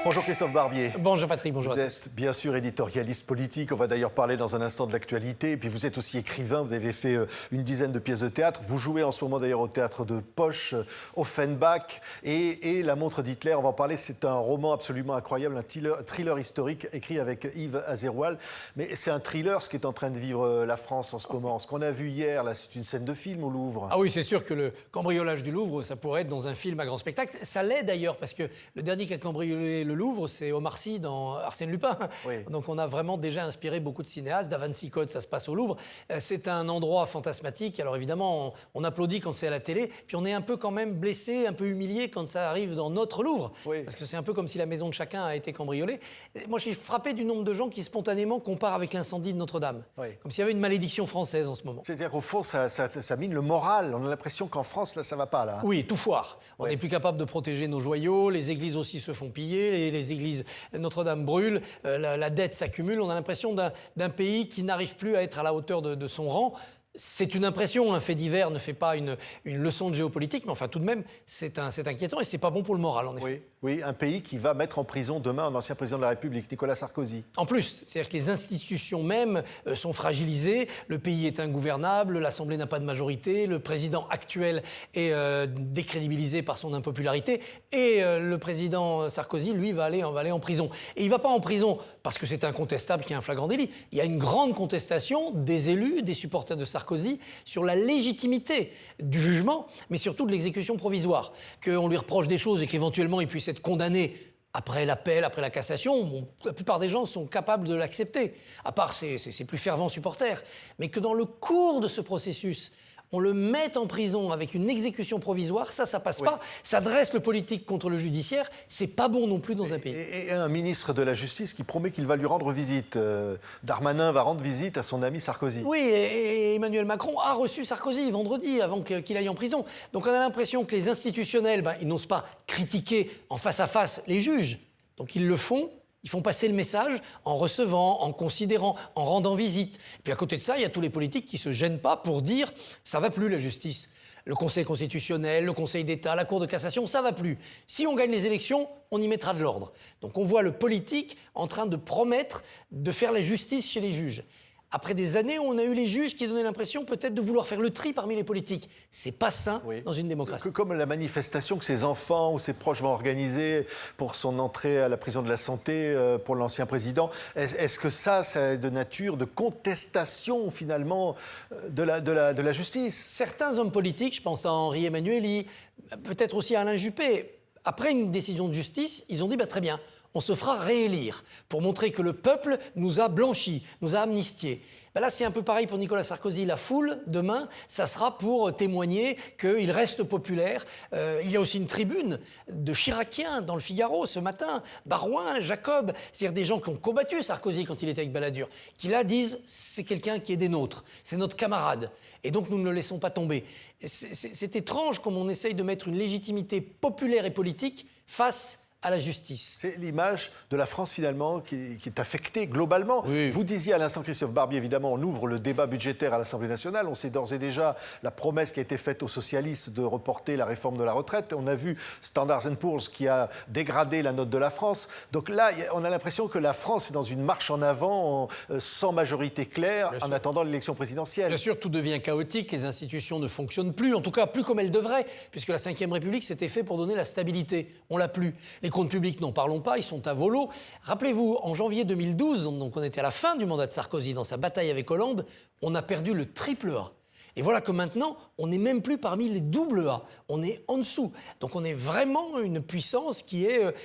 Bonjour Christophe Barbier. Bonjour Patrick, bonjour Vous à tous. êtes bien sûr éditorialiste politique, on va d'ailleurs parler dans un instant de l'actualité. Et puis vous êtes aussi écrivain, vous avez fait une dizaine de pièces de théâtre. Vous jouez en ce moment d'ailleurs au théâtre de Poche, Offenbach et La montre d'Hitler. On va en parler, c'est un roman absolument incroyable, un thriller historique écrit avec Yves Azerwal. Mais c'est un thriller, ce qui est en train de vivre la France en ce moment. Ce qu'on a vu hier, là, c'est une scène de film au Louvre. Ah oui, c'est sûr que le cambriolage du Louvre, ça pourrait être dans un film à grand spectacle. Ça l'est d'ailleurs, parce que le dernier qui a cambriolé le Louvre, c'est Omar Sy dans Arsène Lupin. Oui. Donc on a vraiment déjà inspiré beaucoup de cinéastes. Da Vinci Code, ça se passe au Louvre. C'est un endroit fantasmatique. Alors évidemment, on applaudit quand c'est à la télé, puis on est un peu quand même blessé, un peu humilié quand ça arrive dans notre Louvre. Oui. Parce que c'est un peu comme si la maison de chacun a été cambriolée. Moi, je suis frappé du nombre de gens qui spontanément comparent avec l'incendie de Notre-Dame. Oui. Comme s'il y avait une malédiction française en ce moment. C'est-à-dire qu'au fond, ça mine le moral. On a l'impression qu'en France, là, ça va pas, là. Oui, tout foire. On Ouais. n'est plus capable de protéger nos joyaux, les églises aussi se font piller, les églises, Notre-Dame brûle, la dette s'accumule. On a l'impression d'un pays qui n'arrive plus à être à la hauteur de son rang. C'est une impression, un fait divers ne fait pas une leçon de géopolitique, mais enfin tout de même, c'est inquiétant et c'est pas bon pour le moral, en effet. Oui, un pays qui va mettre en prison demain un ancien président de la République, Nicolas Sarkozy. En plus, c'est-à-dire que les institutions même sont fragilisées, le pays est ingouvernable, l'Assemblée n'a pas de majorité, le président actuel est décrédibilisé par son impopularité et le président Sarkozy, lui, va aller en prison. Et il ne va pas en prison parce que c'est incontestable qu'il y a un flagrant délit. Il y a une grande contestation des élus, des supporters de Sarkozy sur la légitimité du jugement, mais surtout de l'exécution provisoire. Qu'on lui reproche des choses et qu'éventuellement il puisse être condamné après l'appel, après la cassation, bon, la plupart des gens sont capables de l'accepter, à part ses plus fervents supporters. Mais que dans le cours de ce processus, on le mette en prison avec une exécution provisoire, ça passe pas. Ça dresse le politique contre le judiciaire, c'est pas bon non plus dans un pays. Et un ministre de la Justice qui promet qu'il va lui rendre visite. Darmanin va rendre visite à son ami Sarkozy. Oui, et Emmanuel Macron a reçu Sarkozy vendredi avant qu'il aille en prison. Donc on a l'impression que les institutionnels, ils n'osent pas critiquer en face à face les juges. Donc ils le font. Ils font passer le message en recevant, en considérant, en rendant visite. Puis à côté de ça, il y a tous les politiques qui ne se gênent pas pour dire « ça ne va plus la justice ». Le Conseil constitutionnel, le Conseil d'État, la Cour de cassation, ça ne va plus. Si on gagne les élections, on y mettra de l'ordre. Donc on voit le politique en train de promettre de faire la justice chez les juges. Après des années où on a eu les juges qui donnaient l'impression peut-être de vouloir faire le tri parmi les politiques. C'est pas sain dans une démocratie. Comme la manifestation que ses enfants ou ses proches vont organiser pour son entrée à la prison de la Santé pour l'ancien président, est-ce que ça est de nature de contestation finalement de la justice? Certains hommes politiques, je pense à Henri Emmanuelli, peut-être aussi à Alain Juppé, après une décision de justice, ils ont dit très bien, on se fera réélire pour montrer que le peuple nous a blanchis, nous a amnistiés. Là, c'est un peu pareil pour Nicolas Sarkozy. La foule, demain, ça sera pour témoigner qu'il reste populaire. Il y a aussi une tribune de Chiraciens dans le Figaro ce matin, Barouin, Jacob, c'est-à-dire des gens qui ont combattu Sarkozy quand il était avec Balladur, qui là disent c'est quelqu'un qui est des nôtres, c'est notre camarade, et donc nous ne le laissons pas tomber. C'est étrange comme on essaye de mettre une légitimité populaire et politique face à la justice. C'est l'image de la France finalement qui est affectée globalement. Oui. Vous disiez à l'instant, Christophe Barbier, évidemment, on ouvre le débat budgétaire à l'Assemblée nationale. On sait d'ores et déjà la promesse qui a été faite aux socialistes de reporter la réforme de la retraite. On a vu Standard & Poor's qui a dégradé la note de la France. Donc là, on a l'impression que la France est dans une marche en avant sans majorité claire en attendant l'élection présidentielle. Bien sûr, tout devient chaotique, les institutions ne fonctionnent plus, en tout cas plus comme elles devraient, puisque la Ve République s'était fait pour donner la stabilité. On l'a plus. Les comptes publics, n'en parlons pas, ils sont à volo. Rappelez-vous, en janvier 2012, donc on était à la fin du mandat de Sarkozy, dans sa bataille avec Hollande, on a perdu le triple A. Et voilà que maintenant, on n'est même plus parmi les double A, on est en dessous. Donc on est vraiment une puissance qui est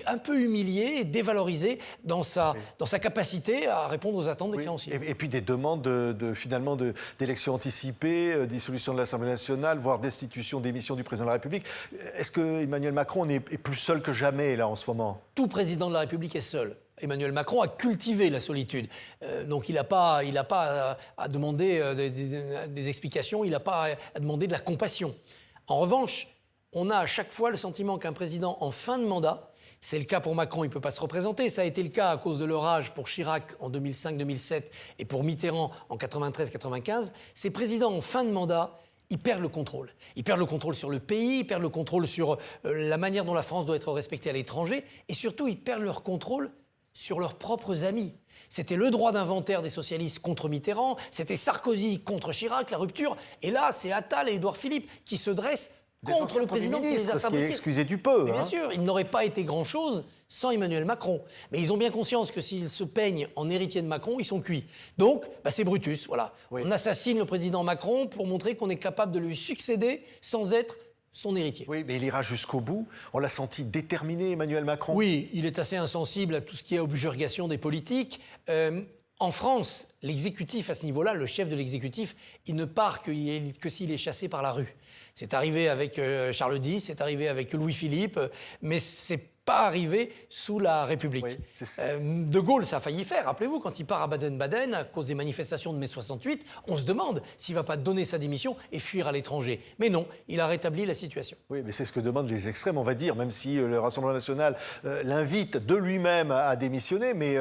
un peu humiliée et dévalorisée dans sa capacité à répondre aux attentes des créanciers. Et puis des demandes finalement d'élections anticipées, dissolution de l'Assemblée nationale, voire destitution, démission du président de la République. Est-ce que Emmanuel Macron est plus seul que jamais là en ce moment? Tout président de la République est seul. Emmanuel Macron a cultivé la solitude. Donc il n'a pas à demander des explications, il n'a pas à demander de la compassion. En revanche, on a à chaque fois le sentiment qu'un président en fin de mandat, c'est le cas pour Macron, il ne peut pas se représenter, ça a été le cas à cause de leur âge pour Chirac en 2005-2007 et pour Mitterrand en 93-95, ces présidents en fin de mandat, ils perdent le contrôle. Ils perdent le contrôle sur le pays, ils perdent le contrôle sur la manière dont la France doit être respectée à l'étranger, et surtout, ils perdent leur contrôle sur leurs propres amis. C'était le droit d'inventaire des socialistes contre Mitterrand, c'était Sarkozy contre Chirac, la rupture, et là, c'est Attal et Édouard Philippe qui se dressent contre le président qui les a fabriqués. Excusez du peu. Mais bien sûr, il n'aurait pas été grand-chose sans Emmanuel Macron. Mais ils ont bien conscience que s'ils se peignent en héritier de Macron, ils sont cuits. Donc, c'est Brutus, voilà. Oui. On assassine le président Macron pour montrer qu'on est capable de lui succéder sans être son héritier. Oui, mais il ira jusqu'au bout. On l'a senti déterminé, Emmanuel Macron. Oui, il est assez insensible à tout ce qui est objurgation des politiques. En France, l'exécutif, à ce niveau-là, le chef de l'exécutif, il ne part que s'il est chassé par la rue. C'est arrivé avec Charles X, c'est arrivé avec Louis-Philippe, mais c'est pas arrivé sous la République. Oui, de Gaulle, ça a failli faire. Rappelez-vous, quand il part à Baden-Baden, à cause des manifestations de mai 68, on se demande s'il ne va pas donner sa démission et fuir à l'étranger. Mais non, il a rétabli la situation. Oui, mais c'est ce que demandent les extrêmes, on va dire, même si le Rassemblement national l'invite de lui-même à démissionner, mais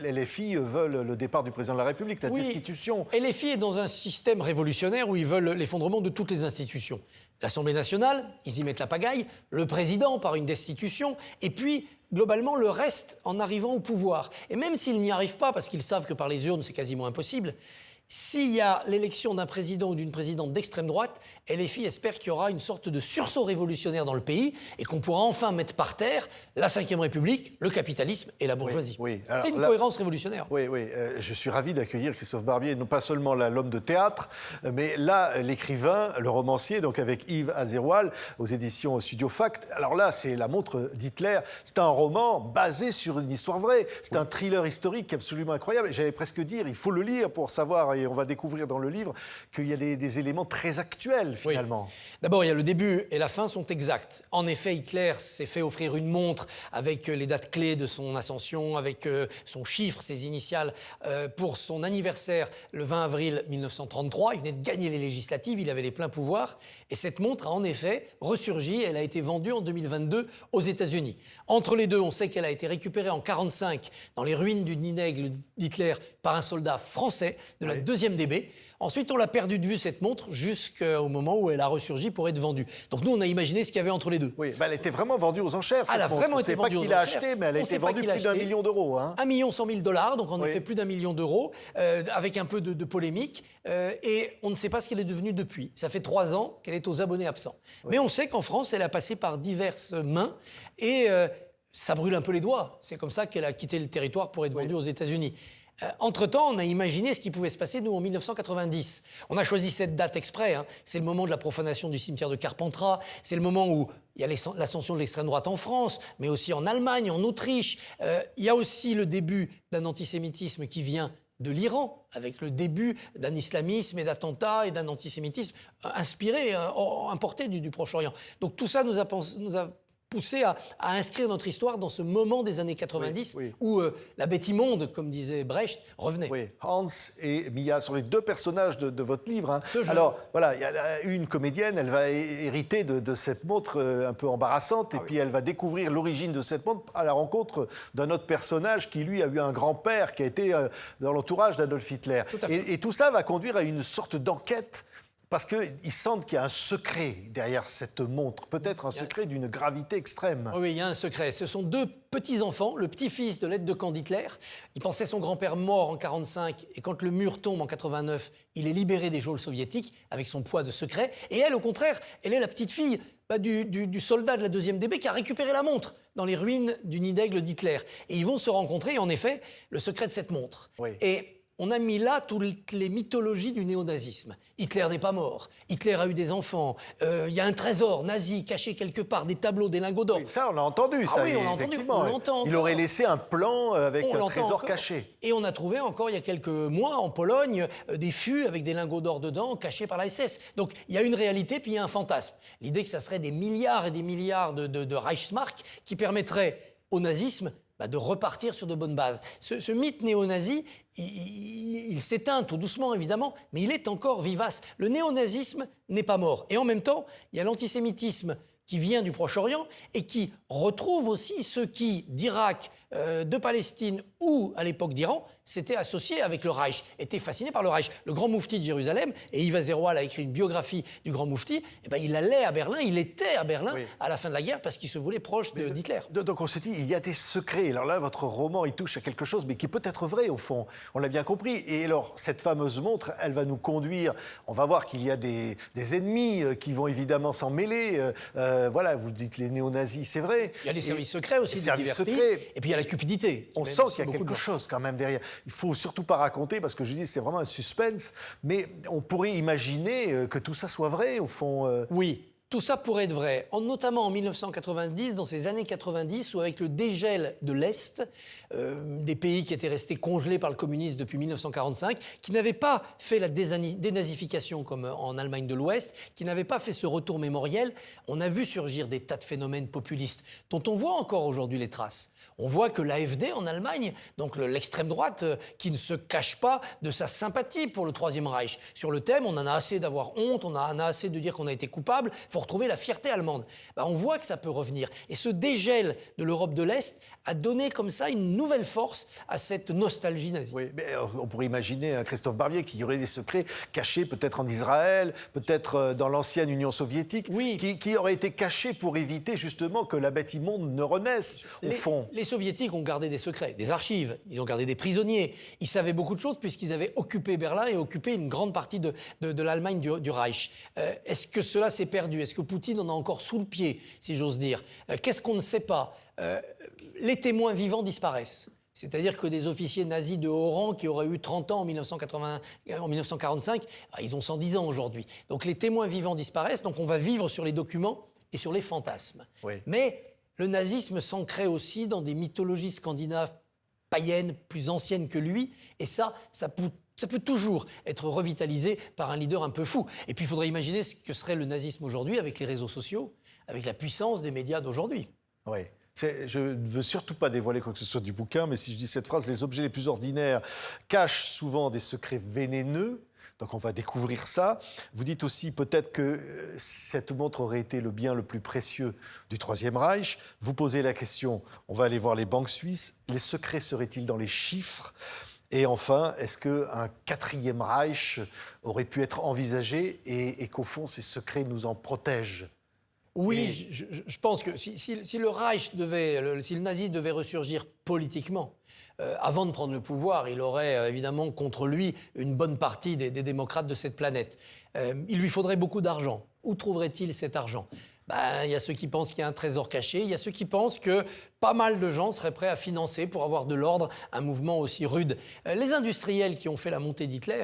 les LFI veulent le départ du président de la République, la destitution. Et LFI est dans un système révolutionnaire où ils veulent l'effondrement de toutes les institutions. L'Assemblée nationale, ils y mettent la pagaille, le président par une destitution, et puis, globalement, le reste en arrivant au pouvoir. Et même s'ils n'y arrivent pas, parce qu'ils savent que par les urnes, c'est quasiment impossible, s'il y a l'élection d'un président ou d'une présidente d'extrême droite, LFI espère qu'il y aura une sorte de sursaut révolutionnaire dans le pays et qu'on pourra enfin mettre par terre la Ve République, le capitalisme et la bourgeoisie. Oui. C'est une cohérence révolutionnaire. Oui. Je suis ravi d'accueillir Christophe Barbier, non pas seulement l'homme de théâtre, mais là, l'écrivain, le romancier, donc avec Yves Azerwal, aux éditions Studio Fact. Alors là, c'est La montre d'Hitler. C'est un roman basé sur une histoire vraie. C'est un thriller historique absolument incroyable. J'allais presque dire, il faut le lire pour savoir... Et on va découvrir dans le livre qu'il y a des éléments très actuels, finalement. Oui. D'abord, il y a le début et la fin sont exacts. En effet, Hitler s'est fait offrir une montre avec les dates clés de son ascension, avec son chiffre, ses initiales, pour son anniversaire, le 20 avril 1933. Il venait de gagner les législatives, il avait les pleins pouvoirs. Et cette montre a en effet ressurgi. Elle a été vendue en 2022 aux États-Unis. Entre les deux, on sait qu'elle a été récupérée en 1945 dans les ruines du nid-d'aigle d'Hitler par un soldat français de la deuxième DB. Ensuite, on l'a perdu de vue, cette montre, jusqu'au moment où elle a ressurgi pour être vendue. Donc nous, on a imaginé ce qu'il y avait entre les deux. Oui, elle était vraiment vendue aux enchères, cette montre. Elle a vraiment été vendue aux enchères. On ne sait pas qui l'a achetée, mais elle a été vendue plus d'1 million d'euros. Hein. 1 100 000 $, donc en effet plus d'1 million d'euros, avec un peu de polémique. Et on ne sait pas ce qu'elle est devenue depuis. Ça fait 3 ans qu'elle est aux abonnés absents. Mais on sait qu'en France, elle a passé par diverses mains et ça brûle un peu les doigts. C'est comme ça qu'elle a quitté le territoire pour être vendue aux États-Unis. Entre-temps, on a imaginé ce qui pouvait se passer, nous, en 1990. On a choisi cette date exprès. Hein. C'est le moment de la profanation du cimetière de Carpentras. C'est le moment où il y a l'ascension de l'extrême droite en France, mais aussi en Allemagne, en Autriche. Il y a aussi le début d'un antisémitisme qui vient de l'Iran, avec le début d'un islamisme et d'attentats et d'un antisémitisme inspiré, importé du Proche-Orient. Donc tout ça nous a poussé à inscrire notre histoire dans ce moment des années 90 où la bête immonde, comme disait Brecht, revenait. Oui, Hans et Mia sont les deux personnages de votre livre. Hein. Alors, voilà, il y a une comédienne, elle va hériter de cette montre un peu embarrassante, et puis elle va découvrir l'origine de cette montre à la rencontre d'un autre personnage qui, lui, a eu un grand-père qui a été dans l'entourage d'Adolf Hitler. Et tout ça va conduire à une sorte d'enquête. Parce qu'ils sentent qu'il y a un secret derrière cette montre, peut-être un secret d'une gravité extrême. Oui, il y a un secret. Ce sont 2 petits-enfants, le petit-fils de l'aide de camp d'Hitler. Il pensait son grand-père mort en 1945, et quand le mur tombe en 1989, il est libéré des geôles soviétiques avec son poids de secret. Et elle, au contraire, elle est la petite-fille du soldat de la 2e DB qui a récupéré la montre dans les ruines du nid-d'aigle d'Hitler. Et ils vont se rencontrer, en effet, le secret de cette montre. Et on a mis là toutes les mythologies du néonazisme. Hitler n'est pas mort. Hitler a eu des enfants. Il y a un trésor nazi caché quelque part, des tableaux, des lingots d'or. Ça, on l'a entendu. Ah oui, on l'a entendu. On l'entend. Il aurait laissé un plan avec un trésor caché. Et on a trouvé encore, il y a quelques mois, en Pologne, des fûts avec des lingots d'or dedans, cachés par la SS. Donc, il y a une réalité, puis il y a un fantasme. L'idée que ça serait des milliards et des milliards de Reichsmark qui permettraient au nazisme de repartir sur de bonnes bases. Ce mythe néo-nazi, il s'éteint tout doucement, évidemment, mais il est encore vivace. Le néo-nazisme n'est pas mort. Et en même temps, il y a l'antisémitisme qui vient du Proche-Orient et qui retrouve aussi ceux qui, d'Irak, de Palestine ou à l'époque d'Iran, s'étaient associés avec le Reich, étaient fascinés par le Reich. Le grand moufti de Jérusalem, et Yves Azerwal a écrit une biographie du grand moufti, eh ben, il allait à Berlin, il était à Berlin à la fin de la guerre parce qu'il se voulait proche d'Hitler. Donc on s'est dit, il y a des secrets. Alors là, votre roman, il touche à quelque chose, mais qui peut être vrai au fond. On l'a bien compris. Et alors, cette fameuse montre, elle va nous conduire. On va voir qu'il y a des ennemis qui vont évidemment s'en mêler. Voilà, vous dites les néo-nazis, c'est vrai. Il y a les services secrets aussi de divers pays. Et puis il y a la cupidité. On sent qu'il y a quelque chose quand même derrière. Il ne faut surtout pas raconter, parce que je dis, c'est vraiment un suspense. Mais on pourrait imaginer que tout ça soit vrai, au fond. Oui. Tout ça pourrait être vrai, notamment en 1990, dans ces années 90, où avec le dégel de l'Est, des pays qui étaient restés congelés par le communisme depuis 1945, qui n'avaient pas fait la dénazification comme en Allemagne de l'Ouest, qui n'avaient pas fait ce retour mémoriel, on a vu surgir des tas de phénomènes populistes dont on voit encore aujourd'hui les traces. On voit que l'AfD en Allemagne, donc l'extrême droite, qui ne se cache pas de sa sympathie pour le Troisième Reich. Sur le thème, on en a assez d'avoir honte, on en a assez de dire qu'on a été coupable, il faut retrouver la fierté allemande. On voit que ça peut revenir. Et ce dégel de l'Europe de l'Est a donné comme ça une nouvelle force à cette nostalgie nazie. Oui, mais on pourrait imaginer un Christophe Barbier qui aurait des secrets cachés peut-être en Israël, peut-être dans l'ancienne Union soviétique, qui auraient été cachés pour éviter justement que la bête immonde ne renaisse, au fond. Les soviétiques ont gardé des secrets, des archives, ils ont gardé des prisonniers. Ils savaient beaucoup de choses puisqu'ils avaient occupé Berlin et occupé une grande partie de l'Allemagne du Reich. Est-ce que cela s'est perdu? Est-ce que Poutine en a encore sous le pied, si j'ose dire? Qu'est-ce qu'on ne sait pas? Les témoins vivants disparaissent. C'est-à-dire que des officiers nazis de haut rang qui auraient eu 30 ans en 1945, ils ont 110 ans aujourd'hui. Donc les témoins vivants disparaissent, donc on va vivre sur les documents et sur les fantasmes. Oui. Mais le nazisme s'ancrait aussi dans des mythologies scandinaves païennes plus anciennes que lui, et ça peut toujours être revitalisé par un leader un peu fou. Et puis il faudrait imaginer ce que serait le nazisme aujourd'hui avec les réseaux sociaux, avec la puissance des médias d'aujourd'hui. Oui. Je ne veux surtout pas dévoiler quoi que ce soit du bouquin, mais si je dis cette phrase, les objets les plus ordinaires cachent souvent des secrets vénéneux. Donc on va découvrir ça. Vous dites aussi peut-être que cette montre aurait été le bien le plus précieux du Troisième Reich. Vous posez la question, on va aller voir les banques suisses. Les secrets seraient-ils dans les chiffres? Et enfin, est-ce qu'un quatrième Reich aurait pu être envisagé et qu'au fond, ces secrets nous en protègent? Oui, je pense que si le nazisme devait ressurgir politiquement, avant de prendre le pouvoir, il aurait évidemment contre lui une bonne partie des démocrates de cette planète. Il lui faudrait beaucoup d'argent. Où trouverait-il cet argent? Il y a ceux qui pensent qu'il y a un trésor caché, il y a ceux qui pensent que pas mal de gens seraient prêts à financer pour avoir de l'ordre un mouvement aussi rude. Les industriels qui ont fait la montée d'Hitler,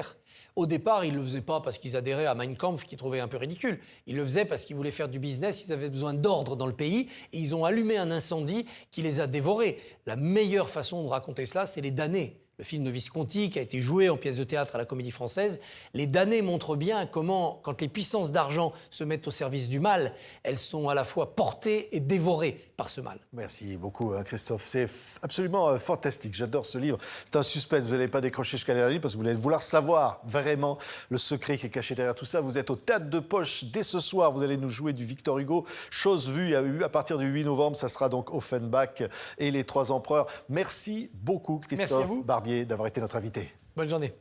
au départ, ils ne le faisaient pas parce qu'ils adhéraient à Mein Kampf, qu'ils trouvaient un peu ridicule. Ils le faisaient parce qu'ils voulaient faire du business, ils avaient besoin d'ordre dans le pays, et ils ont allumé un incendie qui les a dévorés. La meilleure façon de raconter cela, c'est les damnés. Le film de Visconti, qui a été joué en pièce de théâtre à la Comédie Française, les damnés montrent bien comment, quand les puissances d'argent se mettent au service du mal, elles sont à la fois portées et dévorées par ce mal. Merci beaucoup, Christophe. C'est absolument fantastique. J'adore ce livre. C'est un suspense. Vous n'allez pas décrocher jusqu'à la dernière ligne parce que vous allez vouloir savoir vraiment le secret qui est caché derrière tout ça. Vous êtes au Théâtre de Poche dès ce soir. Vous allez nous jouer du Victor Hugo. Chose vue à partir du 8 novembre. Ça sera donc Offenbach et les Trois Empereurs. Merci beaucoup, Christophe Barbier, d'avoir été notre invité. Bonne journée.